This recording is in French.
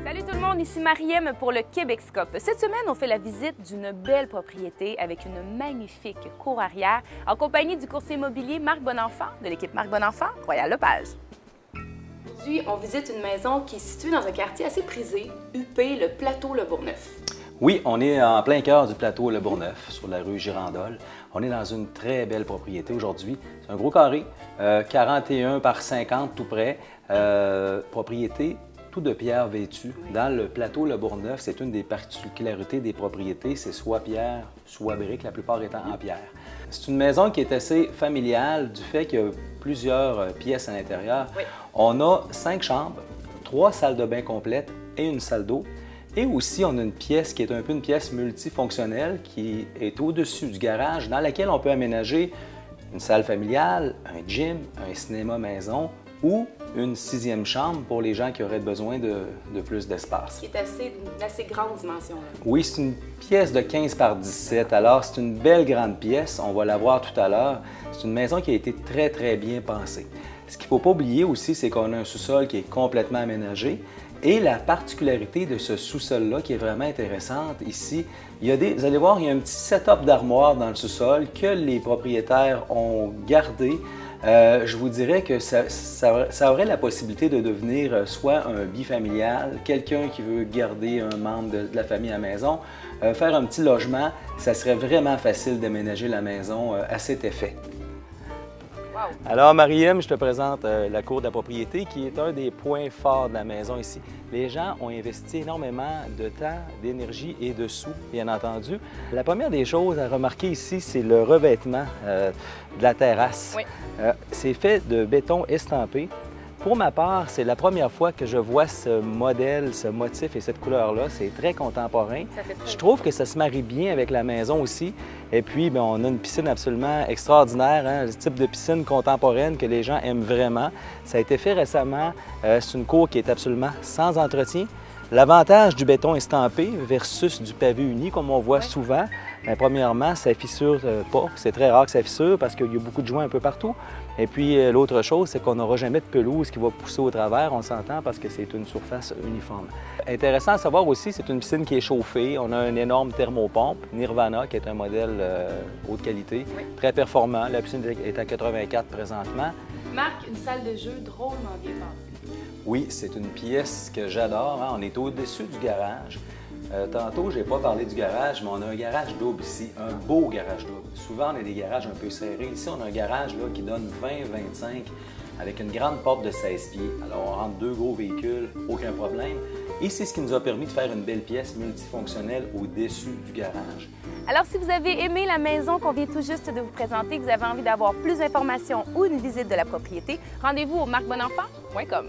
Salut tout le monde, ici Mariem pour le Québecoscope. Cette semaine, on fait la visite d'une belle propriété avec une magnifique cour arrière en compagnie du courtier immobilier Marc Bonenfant de l'équipe Marc Bonenfant, Royal-Lepage. Aujourd'hui, on visite une maison qui est située dans un quartier assez prisé, huppé, le plateau Le Bourgneuf. Oui, on est en plein cœur du plateau Le Bourgneuf, sur la rue Girandole. On est dans une très belle propriété aujourd'hui. C'est un gros carré, 41 par 50 tout près. Propriété tout de pierre vêtue. Dans le plateau Le Bourgneuf, c'est une des particularités des propriétés, c'est soit pierre, soit brique, la plupart étant en pierre. C'est une maison qui est assez familiale du fait qu'il y a plusieurs pièces à l'intérieur. Oui. On a 5 chambres, 3 salles de bain complètes et une salle d'eau. Et aussi, on a une pièce qui est un peu une pièce multifonctionnelle qui est au-dessus du garage, dans laquelle on peut aménager une salle familiale, un gym, un cinéma maison ou une 6e chambre pour les gens qui auraient besoin de plus d'espace. Qui est d'assez grande dimension. Là. Oui, c'est une pièce de 15 par 17. Alors, c'est une belle grande pièce. On va la voir tout à l'heure. C'est une maison qui a été très, très bien pensée. Ce qu'il ne faut pas oublier aussi, c'est qu'on a un sous-sol qui est complètement aménagé. Et la particularité de ce sous-sol-là qui est vraiment intéressante ici, vous allez voir, il y a un petit setup d'armoire dans le sous-sol que les propriétaires ont gardé. Je vous dirais que ça aurait la possibilité de devenir soit un bifamilial, quelqu'un qui veut garder un membre de la famille à la maison, faire un petit logement, ça serait vraiment facile d'aménager la maison à cet effet. Alors, Mariem, je te présente la cour de la propriété qui est un des points forts de la maison ici. Les gens ont investi énormément de temps, d'énergie et de sous, bien entendu. La première des choses à remarquer ici, c'est le revêtement de la terrasse. Oui. C'est fait de béton estampé. Pour ma part, c'est la première fois que je vois ce modèle, ce motif et cette couleur-là. C'est très contemporain. Je trouve que ça se marie bien avec la maison aussi. Et puis, bien, on a une piscine absolument extraordinaire, hein, le type de piscine contemporaine que les gens aiment vraiment. Ça a été fait récemment. C'est une cour qui est absolument sans entretien. L'avantage du béton estampé versus du pavé uni, comme on voit souvent, bien, premièrement, ça ne fissure pas. C'est très rare que ça fissure parce qu'il y a beaucoup de joints un peu partout. Et puis, l'autre chose, c'est qu'on n'aura jamais de pelouse qui va pousser au travers, on s'entend, parce que c'est une surface uniforme. Intéressant à savoir aussi, c'est une piscine qui est chauffée. On a une énorme thermopompe, Nirvana, qui est un modèle haute qualité, très performant. La piscine est à 84 présentement. Marc, une salle de jeu drôlement bien pensée. Oui, c'est une pièce que j'adore. Hein? On est au-dessus du garage. Tantôt, je n'ai pas parlé du garage, mais on a un garage double ici, un beau garage double. Souvent, on a des garages un peu serrés. Ici, on a un garage là, qui donne 20-25 avec une grande porte de 16 pieds. Alors, on rentre 2 gros véhicules, aucun problème. Et c'est ce qui nous a permis de faire une belle pièce multifonctionnelle au-dessus du garage. Alors, si vous avez aimé la maison qu'on vient tout juste de vous présenter, que vous avez envie d'avoir plus d'informations ou une visite de la propriété, rendez-vous au marcbonenfant.com.